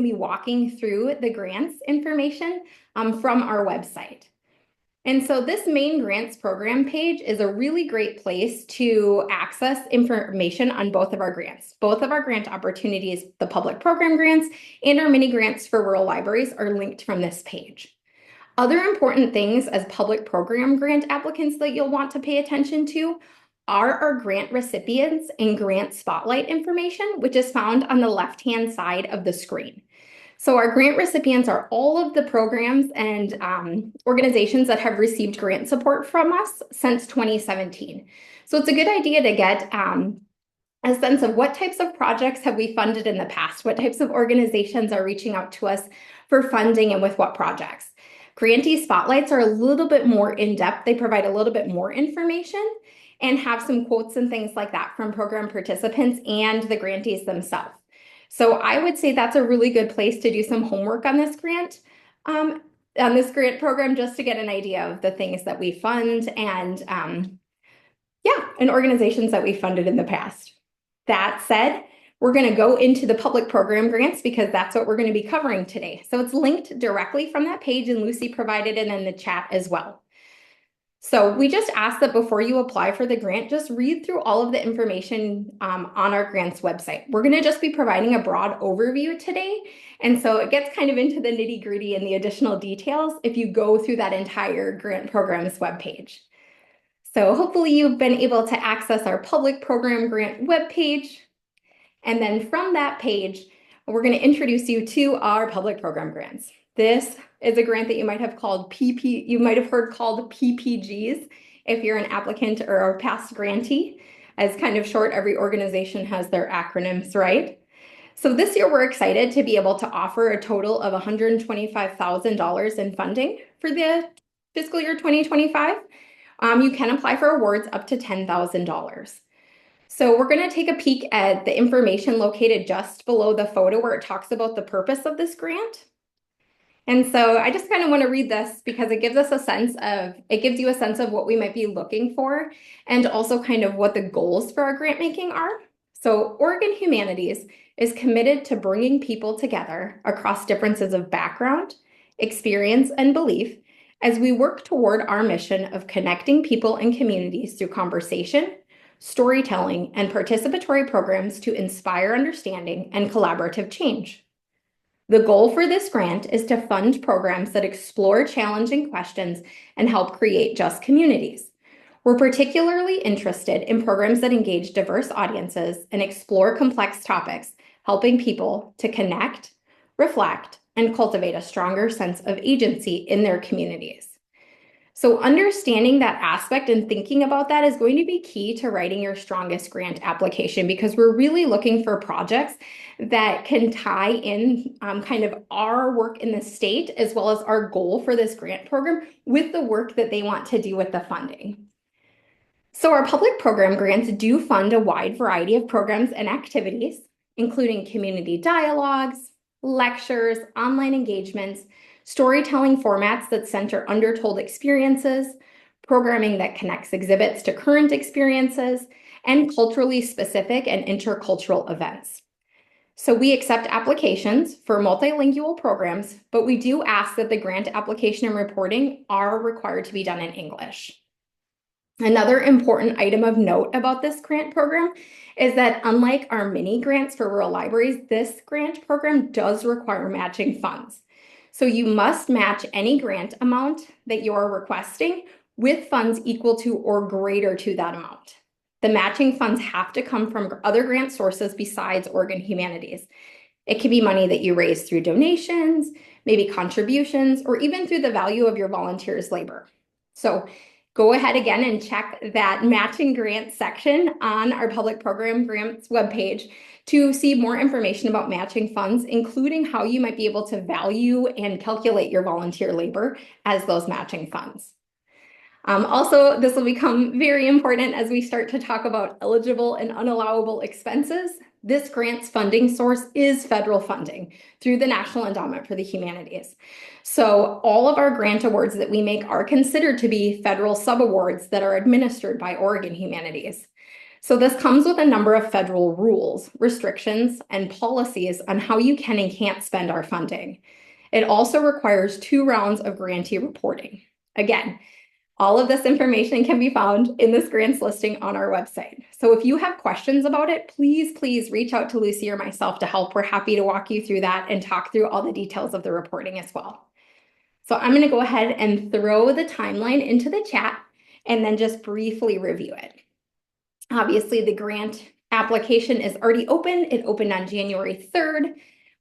to be walking through the grants information from our website. And so this main grants program page is a really great place to access information on both of our grants. Both of our grant opportunities, the public program grants and our mini grants for rural libraries, are linked from this page. Other important things as public program grant applicants that you'll want to pay attention to are our grant recipients and grant spotlight information, which is found on the left-hand side of the screen. So our grant recipients are all of the programs and organizations that have received grant support from us since 2017. So it's a good idea to get a sense of what types of projects have we funded in the past, what types of organizations are reaching out to us for funding and with what projects. Grantee spotlights are a little bit more in-depth. They provide a little bit more information and have some quotes and things like that from program participants and the grantees themselves. So I would say that's a really good place to do some homework on this grant program, just to get an idea of the things that we fund and organizations that we funded in the past. That said, we're going to go into the public program grants because that's what we're going to be covering today. So it's linked directly from that page, and Lucy provided it in the chat as well. So we just ask that before you apply for the grant, just read through all of the information on our grants website. We're going to just be providing a broad overview today. And so it gets kind of into the nitty gritty and the additional details if you go through that entire grant program's webpage. So hopefully you've been able to access our public program grant webpage. And then from that page, we're going to introduce you to our public program grants. This is a grant that you might have heard called PPGs if you're an applicant or a past grantee. As kind of short, every organization has their acronyms, right? So this year we're excited to be able to offer a total of $125,000 in funding for the fiscal year 2025. You can apply for awards up to $10,000. So we're going to take a peek at the information located just below the photo where it talks about the purpose of this grant. And so I just kind of want to read this because it gives you a sense of what we might be looking for and also kind of what the goals for our grant making are. So Oregon Humanities is committed to bringing people together across differences of background, experience, and belief as we work toward our mission of connecting people and communities through conversation, storytelling, and participatory programs to inspire understanding and collaborative change. The goal for this grant is to fund programs that explore challenging questions and help create just communities. We're particularly interested in programs that engage diverse audiences and explore complex topics, helping people to connect, reflect, and cultivate a stronger sense of agency in their communities. So understanding that aspect and thinking about that is going to be key to writing your strongest grant application, because we're really looking for projects that can tie in kind of our work in the state as well as our goal for this grant program with the work that they want to do with the funding. So our public program grants do fund a wide variety of programs and activities, including community dialogues, lectures, online engagements, storytelling formats that center undertold experiences, programming that connects exhibits to current experiences, and culturally specific and intercultural events. So we accept applications for multilingual programs, but we do ask that the grant application and reporting are required to be done in English. Another important item of note about this grant program is that unlike our mini grants for rural libraries, this grant program does require matching funds. So you must match any grant amount that you are requesting with funds equal to or greater to that amount. The matching funds have to come from other grant sources besides Oregon Humanities. It can be money that you raise through donations, maybe contributions, or even through the value of your volunteers' labor. So go ahead again and check that matching grant section on our public program grants webpage to see more information about matching funds, including how you might be able to value and calculate your volunteer labor as those matching funds. Also, this will become very important as we start to talk about eligible and unallowable expenses. This grant's funding source is federal funding through the National Endowment for the Humanities. So all of our grant awards that we make are considered to be federal subawards that are administered by Oregon Humanities. So this comes with a number of federal rules, restrictions, and policies on how you can and can't spend our funding. It also requires 2 rounds of grantee reporting. Again, all of this information can be found in this grants listing on our website. So if you have questions about it, please reach out to Lucy or myself to help. We're happy to walk you through that and talk through all the details of the reporting as well. So I'm going to go ahead and throw the timeline into the chat and then just briefly review it. Obviously, the grant application is already open. It opened on January 3rd.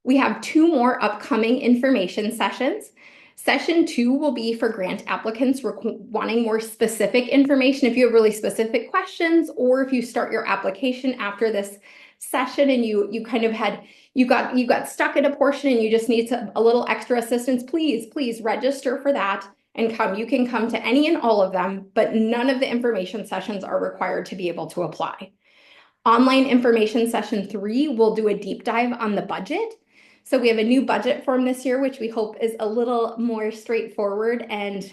We have 2 more upcoming information sessions. Session 2 will be for grant applicants wanting more specific information. If you have really specific questions, or if you start your application after this session and you kind of had you got stuck at a portion and you just need a little extra assistance, please register for that and come. You can come to any and all of them, but none of the information sessions are required to be able to apply. Online information session 3 will do a deep dive on the budget. So we have a new budget form this year, which we hope is a little more straightforward and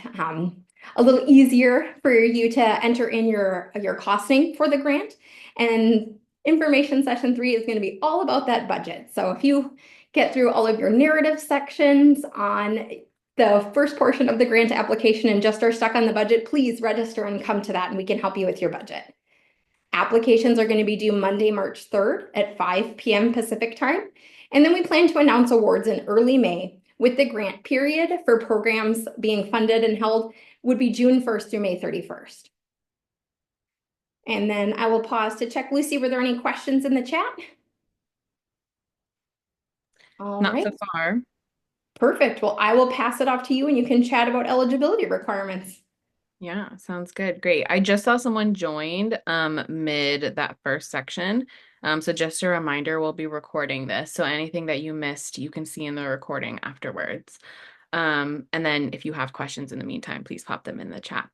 a little easier for you to enter in your costing for the grant. And information session 3 is going to be all about that budget. So if you get through all of your narrative sections on the first portion of the grant application and just are stuck on the budget, please register and come to that and we can help you with your budget. Applications are going to be due Monday, March 3rd at 5 p.m. Pacific time. And then we plan to announce awards in early May, with the grant period for programs being funded and held would be June 1st through May 31st. And then I will pause to check. Lucy, were there any questions in the chat? All Not right. so far. Perfect. Well, I will pass it off to you and you can chat about eligibility requirements. Yeah, sounds good. Great. I just saw someone joined mid that first section. So just a reminder, we'll be recording this. So anything that you missed, you can see in the recording afterwards. And then if you have questions in the meantime, please pop them in the chat.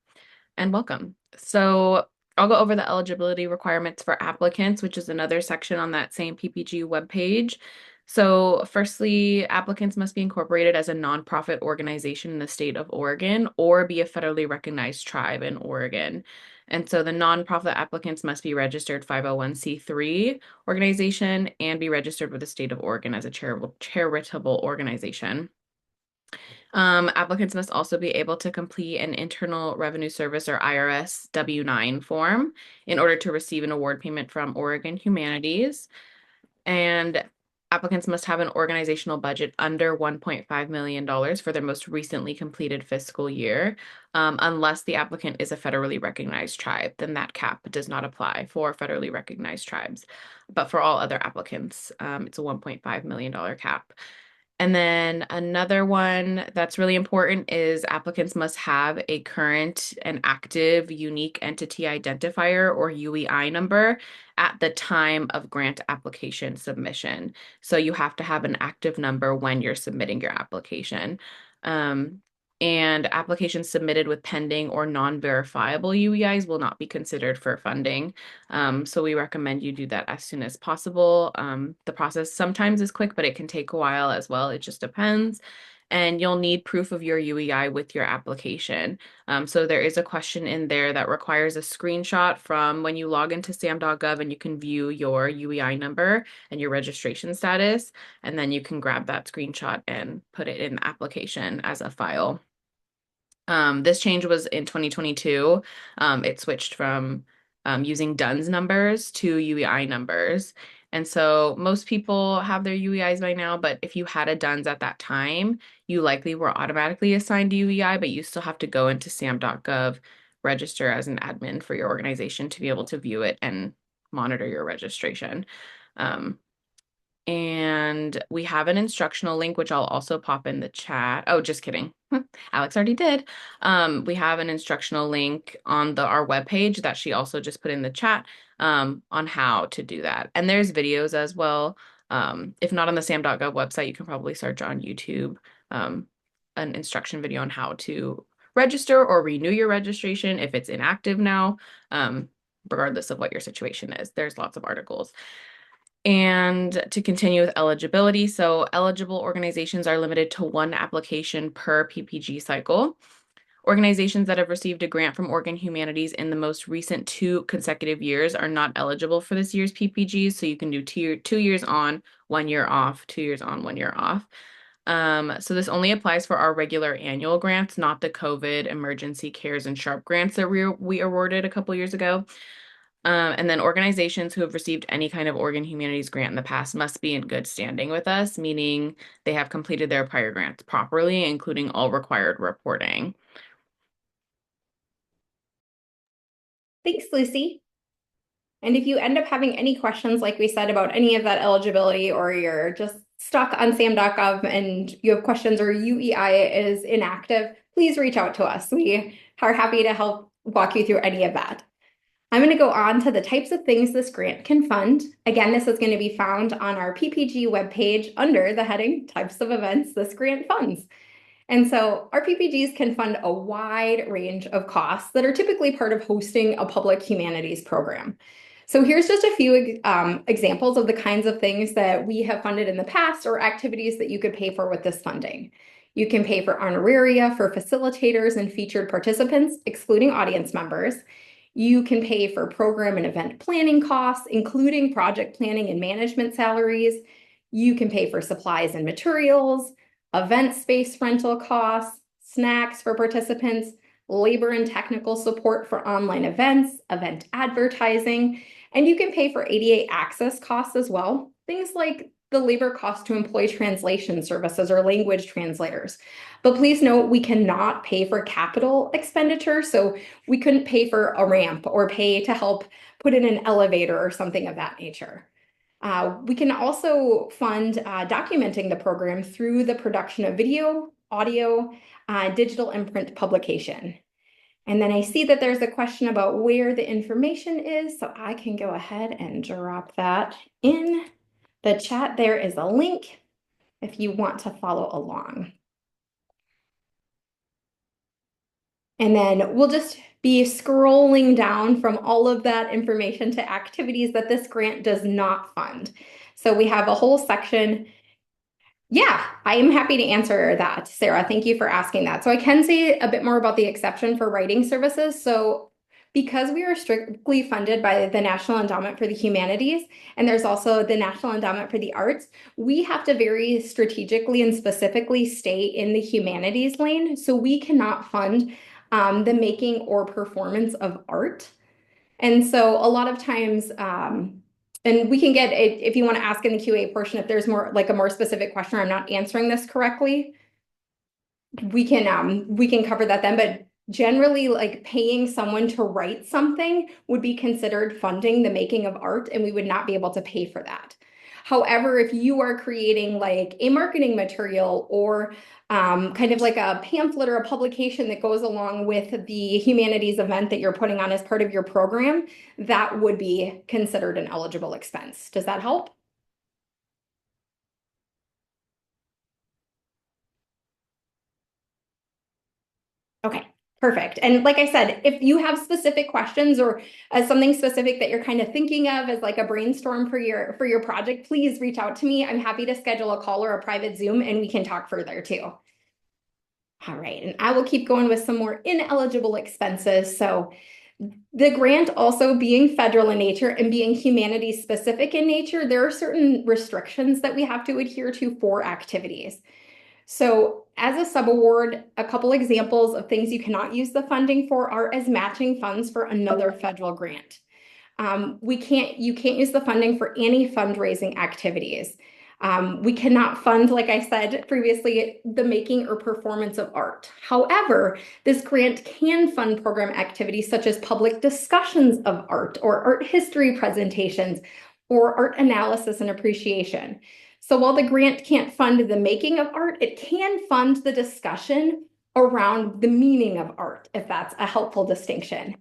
And welcome. So I'll go over the eligibility requirements for applicants, which is another section on that same PPG webpage. So firstly, applicants must be incorporated as a nonprofit organization in the state of Oregon or be a federally recognized tribe in Oregon. And so the nonprofit applicants must be registered 501c3 organization and be registered with the state of Oregon as a charitable organization. Applicants must also be able to complete an Internal Revenue Service or IRS W-9 form in order to receive an award payment from Oregon Humanities. And applicants must have an organizational budget under $1.5 million for their most recently completed fiscal year, unless the applicant is a federally recognized tribe. Then that cap does not apply for federally recognized tribes. But for all other applicants, it's a $1.5 million cap. And then another one that's really important is applicants must have a current and active unique entity identifier or UEI number at the time of grant application submission. So you have to have an active number when you're submitting your application. And applications submitted with pending or non-verifiable UEIs will not be considered for funding. So we recommend you do that as soon as possible. The process sometimes is quick, but it can take a while as well. It just depends. And you'll need proof of your UEI with your application. So there is a question in there that requires a screenshot from when you log into sam.gov and you can view your UEI number and your registration status. And then you can grab that screenshot and put it in the application as a file. This change was in 2022. It switched from using DUNS numbers to UEI numbers. And so most people have their UEIs by now, but if you had a DUNS at that time, you likely were automatically assigned a UEI, but you still have to go into sam.gov, register as an admin for your organization to be able to view it and monitor your registration. And we have an instructional link, which I'll also pop in the chat. Oh, just kidding. Alex already did. We have an instructional link on our webpage that she also just put in the chat on how to do that. And there's videos as well. If not on the sam.gov website, you can probably search on YouTube an instruction video on how to register or renew your registration if it's inactive now, regardless of what your situation is. There's lots of articles. And to continue with eligibility, so eligible organizations are limited to 1 application per PPG cycle. Organizations that have received a grant from Oregon Humanities in the most recent 2 consecutive years are not eligible for this year's PPGs. So you can do 2 years on, 1 year off, 2 years on, 1 year off. So this only applies for our regular annual grants, not the COVID, emergency cares, and SHARP grants that we awarded a couple years ago. And then organizations who have received any kind of Oregon Humanities grant in the past must be in good standing with us, meaning they have completed their prior grants properly, including all required reporting. Thanks, Lucy. And if you end up having any questions, like we said, about any of that eligibility, or you're just stuck on SAM.gov and you have questions, or UEI is inactive, please reach out to us. We are happy to help walk you through any of that. I'm going to go on to the types of things this grant can fund. Again, this is going to be found on our PPG webpage under the heading Types of Events This Grant Funds. And so our PPGs can fund a wide range of costs that are typically part of hosting a public humanities program. So here's just a few examples of the kinds of things that we have funded in the past, or activities that you could pay for with this funding. You can pay for honoraria for facilitators and featured participants, excluding audience members. You can pay for program and event planning costs, including project planning and management salaries. You can pay for supplies and materials, event space rental costs, snacks for participants, labor and technical support for online events, event advertising, and you can pay for ADA access costs as well. Things like the labor cost to employ translation services or language translators. But please note, we cannot pay for capital expenditure. So we couldn't pay for a ramp or pay to help put in an elevator or something of that nature. We can also fund documenting the program through the production of video, audio, digital and print publication. And then I see that there's a question about where the information is, so I can go ahead and drop that in the chat. There is a link if you want to follow along. And then we'll just be scrolling down from all of that information to activities that this grant does not fund. So we have a whole section. Yeah, I am happy to answer that, Sarah. Thank you for asking that. So I can say a bit more about the exception for writing services. So because we are strictly funded by the National Endowment for the Humanities, and there's also the National Endowment for the Arts, we have to very strategically and specifically stay in the humanities lane. So we cannot fund the making or performance of art. And so a lot of times, and we can get it if you want to ask in the QA portion, if there's more like a more specific question, or I'm not answering this correctly, we can cover that then. But generally, like, paying someone to write something would be considered funding the making of art, and we would not be able to pay for that. However, if you are creating like a marketing material, or kind of like a pamphlet or a publication that goes along with the humanities event that you're putting on as part of your program, that would be considered an eligible expense. Does that help? Okay, perfect. And like I said, if you have specific questions, or something specific that you're kind of thinking of as like a brainstorm for your project, please reach out to me. I'm happy to schedule a call or a private Zoom, and we can talk further too. All right, and I will keep going with some more ineligible expenses. So the grant also being federal in nature and being humanities specific in nature, there are certain restrictions that we have to adhere to for activities. So as a subaward, a couple examples of things you cannot use the funding for are as matching funds for another federal grant. You can't use the funding for any fundraising activities. We cannot fund, like I said previously, the making or performance of art. However, this grant can fund program activities such as public discussions of art, or art history presentations, or art analysis and appreciation. So while the grant can't fund the making of art, it can fund the discussion around the meaning of art, if that's a helpful distinction.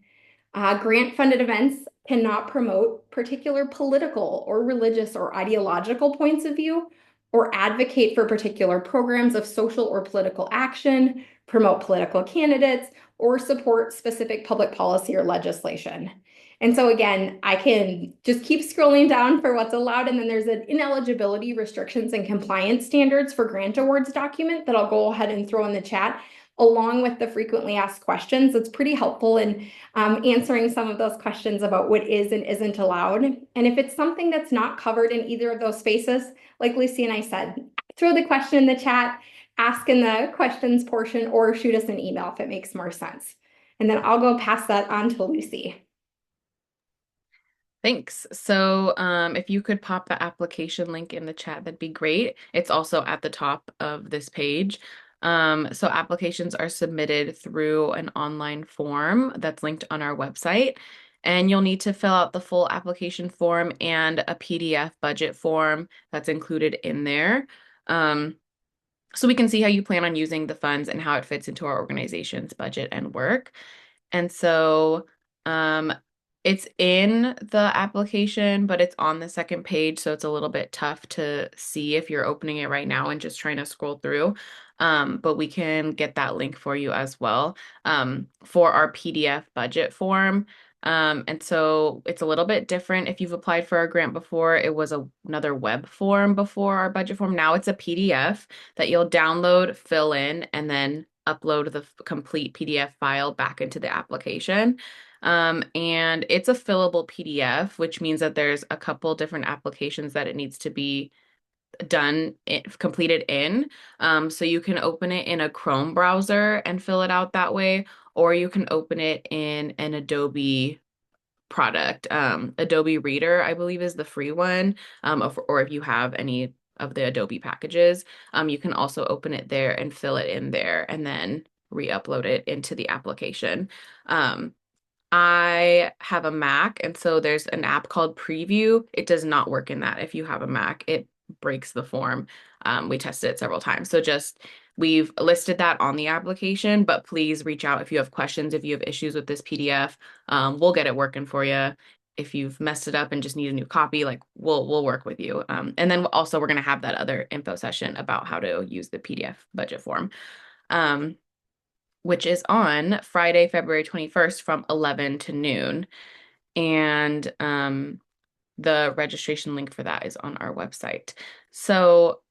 Grant-funded events cannot promote particular political or religious or ideological points of view, or advocate for particular programs of social or political action, promote political candidates, or support specific public policy or legislation. And so again, I can just keep scrolling down for what's allowed, and then there's an ineligibility restrictions and compliance standards for grant awards document that I'll go ahead and throw in the chat. along with the frequently asked questions. It's pretty helpful in answering some of those questions about what is and isn't allowed. And if it's something that's not covered in either of those spaces, like Lucy and I said, throw the question in the chat, ask in the questions portion, or shoot us an email if it makes more sense. And then I'll go pass that on to Lucy. Thanks. So, if you could pop the application link in the chat, that'd be great. It's also at the top of this page. So applications are submitted through an online form that's linked on our website, and you'll need to fill out the full application form and a PDF budget form that's included in there. So we can see how you plan on using the funds and how it fits into our organization's budget and work. And so um, it's in the application, but it's on the second page, so it's a little bit tough to see if you're opening it right now and just trying to scroll through. But we can get that link for you as well for our PDF budget form. And so it's a little bit different. If you've applied for a grant before, it was another web form before our budget form. Now it's a PDF that you'll download, fill in, and then upload the complete PDF file back into the application. And it's a fillable PDF, which means that there's a couple different applications that it needs to be completed in. So you can open it in a Chrome browser and fill it out that way, or you can open it in an Adobe product. Adobe Reader, I believe, is the free one, or if you have any of the Adobe packages, you can also open it there and fill it in there and then re-upload it into the application. I have a Mac, and so there's an app called Preview. It does not work in that if you have a Mac. It breaks the form. We tested it several times. So we've listed that on the application, but please reach out if you have questions, if you have issues with this PDF. We'll get it working for you. If you've messed it up and just need a new copy, like we'll work with you. And then also we're gonna have that other info session about how to use the PDF budget form. Which is on Friday, February 21st from 11 to noon. And the registration link for that is on our website. So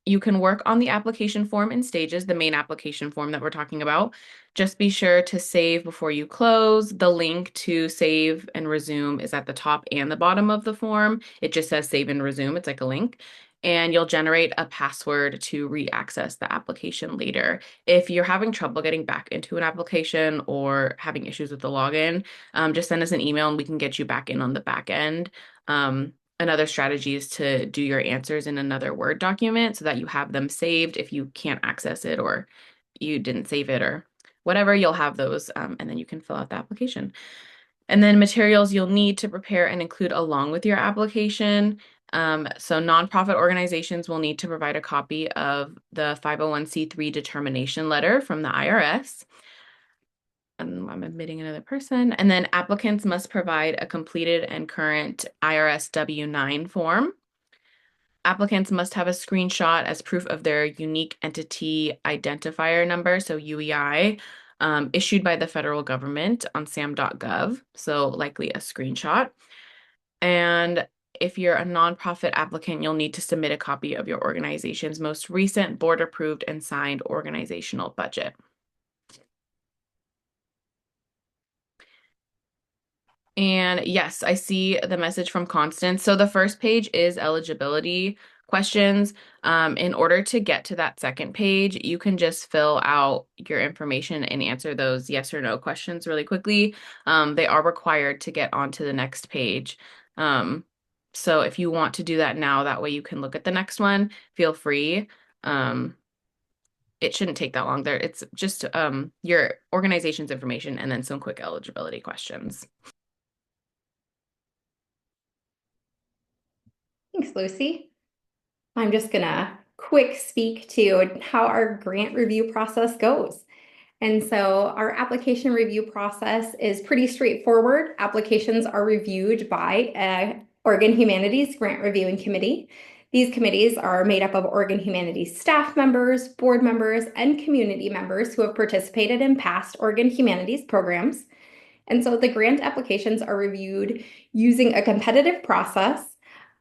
you can work on the application form in stages, the main application form that we're talking about. Just be sure to save before you close. The link to save and resume is at the top and the bottom of the form. It just says save and resume. It's like a link. And you'll generate a password to re-access the application later. If you're having trouble getting back into an application or having issues with the login, just send us an email and we can get you back in on the back end. Another strategy is to do your answers in another Word document so that you have them saved. If you can't access it or you didn't save it or whatever, you'll have those, and then you can fill out the application. And then materials you'll need to prepare and include along with your application. So nonprofit organizations will need to provide a copy of the 501c3 determination letter from the IRS. I'm admitting another person. And then applicants must provide a completed and current IRS W-9 form. Applicants must have a screenshot as proof of their unique entity identifier number, so UEI, issued by the federal government on sam.gov, so likely a screenshot. And if you're a nonprofit applicant, you'll need to submit a copy of your organization's most recent board-approved and signed organizational budget. And yes, I see the message from Constance. So the first page is eligibility questions. In order to get to that second page, you can just fill out your information and answer those yes or no questions really quickly. They are required to get onto the next page. So if you want to do that now, that way you can look at the next one, feel free. It shouldn't take that long. It's just your organization's information and then some quick eligibility questions. Thanks, Lucy. I'm just gonna quick speak to how our grant review process goes. And so our application review process is pretty straightforward. Applications are reviewed by a Oregon Humanities Grant Reviewing Committee. These committees are made up of Oregon Humanities staff members, board members, and community members who have participated in past Oregon Humanities programs. And so the grant applications are reviewed using a competitive process.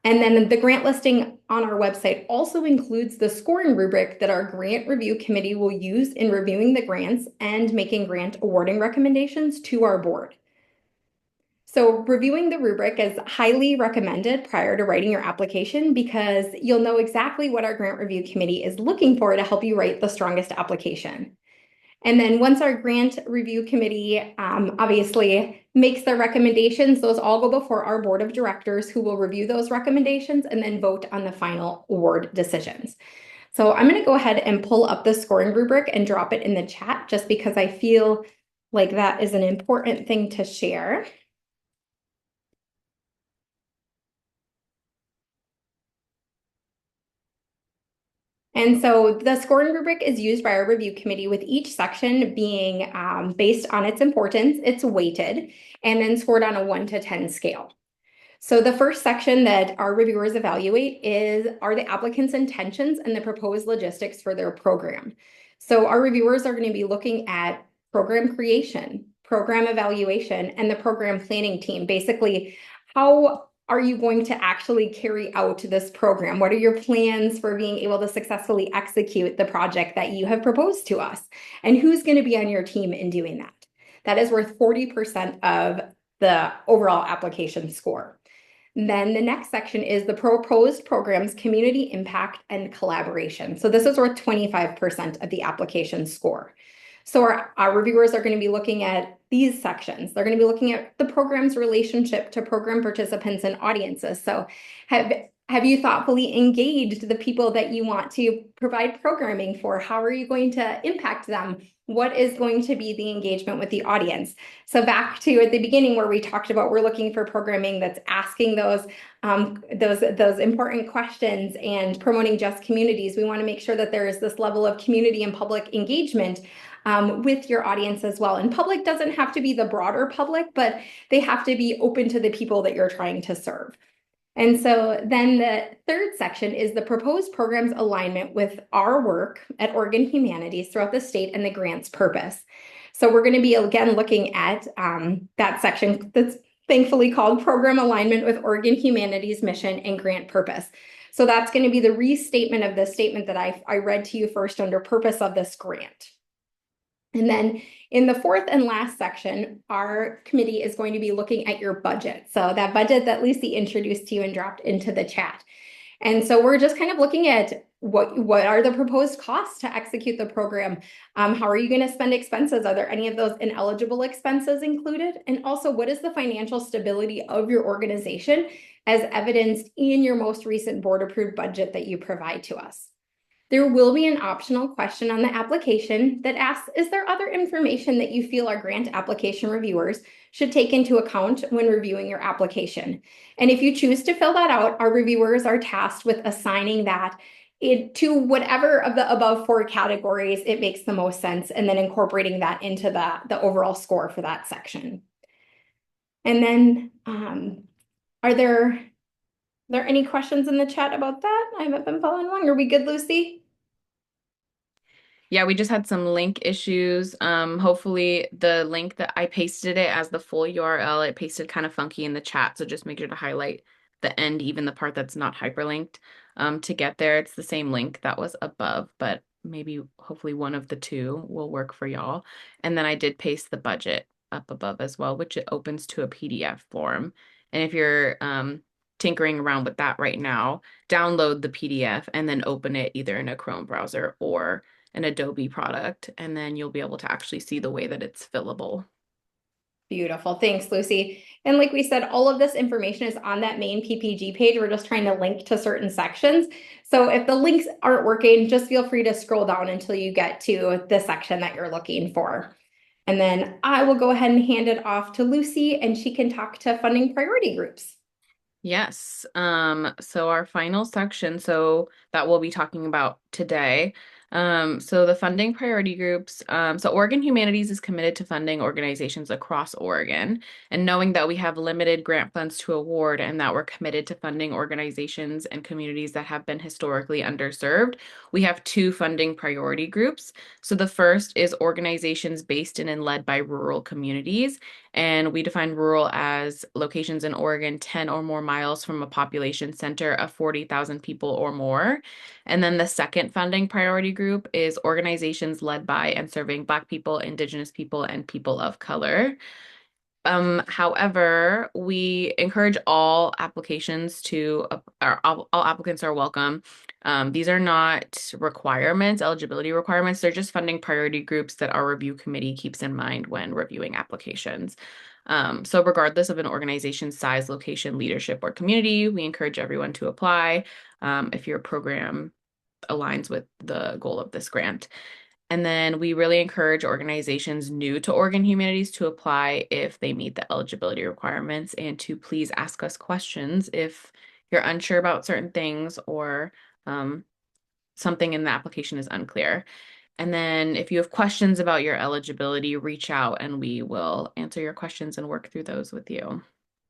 And then the grant listing on our website also includes the scoring rubric that our grant review committee will use in reviewing the grants and making grant awarding recommendations to our board. So reviewing the rubric is highly recommended prior to writing your application because you'll know exactly what our grant review committee is looking for to help you write the strongest application. And then once our grant review committee obviously makes their recommendations, those all go before our board of directors who will review those recommendations and then vote on the final award decisions. So I'm going to go ahead and pull up the scoring rubric and drop it in the chat just because I feel like that is an important thing to share. And so the scoring rubric is used by our review committee with each section being based on its importance, it's weighted, and then scored on a 1 to 10 scale. So the first section that our reviewers evaluate are the applicant's intentions and the proposed logistics for their program. So our reviewers are going to be looking at program creation, program evaluation, and the program planning team. Basically, how are you going to actually carry out this program? What are your plans for being able to successfully execute the project that you have proposed to us? And who's going to be on your team in doing that? That is worth 40% of the overall application score. Then the next section is the proposed program's community impact and collaboration. So this is worth 25% of the application score. So our reviewers are going to be looking at these sections. They're going to be looking at the program's relationship to program participants and audiences. So have you thoughtfully engaged the people that you want to provide programming for? How are you going to impact them? What is going to be the engagement with the audience? So back to at the beginning where we talked about we're looking for programming that's asking those important questions and promoting just communities. We want to make sure that there is this level of community and public engagement with your audience as well. And public doesn't have to be the broader public, but they have to be open to the people that you're trying to serve. And so then the third section is the proposed program's alignment with our work at Oregon Humanities throughout the state and the grant's purpose. So we're going to be again looking at that section that's thankfully called Program Alignment with Oregon Humanities Mission and Grant Purpose. So that's going to be the restatement of the statement that I read to you first under purpose of this grant. And then in the fourth and last section, our committee is going to be looking at your budget. So that budget that Lucy introduced to you and dropped into the chat. And so we're just kind of looking at what are the proposed costs to execute the program? How are you going to spend expenses? Are there any of those ineligible expenses included? And also, what is the financial stability of your organization as evidenced in your most recent board approved budget that you provide to us? There will be an optional question on the application that asks, is there other information that you feel our grant application reviewers should take into account when reviewing your application? And if you choose to fill that out, our reviewers are tasked with assigning that to whatever of the above four categories it makes the most sense, and then incorporating that into the overall score for that section. And then are there any questions in the chat about that? I haven't been following along. Are we good, Lucy? Yeah, we just had some link issues. Hopefully the link that I pasted it as the full URL, it pasted kind of funky in the chat. So just make sure to highlight the end, even the part that's not hyperlinked, to get there. It's the same link that was above, but maybe hopefully one of the two will work for y'all. And then I did paste the budget up above as well, which it opens to a PDF form. And if you're tinkering around with that right now, download the PDF and then open it either in a Chrome browser or an Adobe product, and then you'll be able to actually see the way that it's fillable. Beautiful. Thanks, Lucy. And like we said, all of this information is on that main PPG page. We're just trying to link to certain sections. So if the links aren't working, just feel free to scroll down until you get to the section that you're looking for. And then I will go ahead and hand it off to Lucy and she can talk to funding priority groups. Yes. So our final section, so that we'll be talking about today, So the funding priority groups, so Oregon Humanities is committed to funding organizations across Oregon. And knowing that we have limited grant funds to award and that we're committed to funding organizations and communities that have been historically underserved, we have two funding priority groups. So the first is organizations based in and led by rural communities. And we define rural as locations in Oregon 10 or more miles from a population center of 40,000 people or more. And then the second funding priority group is organizations led by and serving Black people, Indigenous people, and people of color. However, we encourage all applications to, all applicants are welcome. These are not requirements, eligibility requirements. They're just funding priority groups that our review committee keeps in mind when reviewing applications. So regardless of an organization's size, location, leadership, or community, we encourage everyone to apply if your program aligns with the goal of this grant. And then we really encourage organizations new to Oregon Humanities to apply if they meet the eligibility requirements and to please ask us questions if you're unsure about certain things or um, something in the application is unclear. And then if you have questions about your eligibility, reach out and we will answer your questions and work through those with you.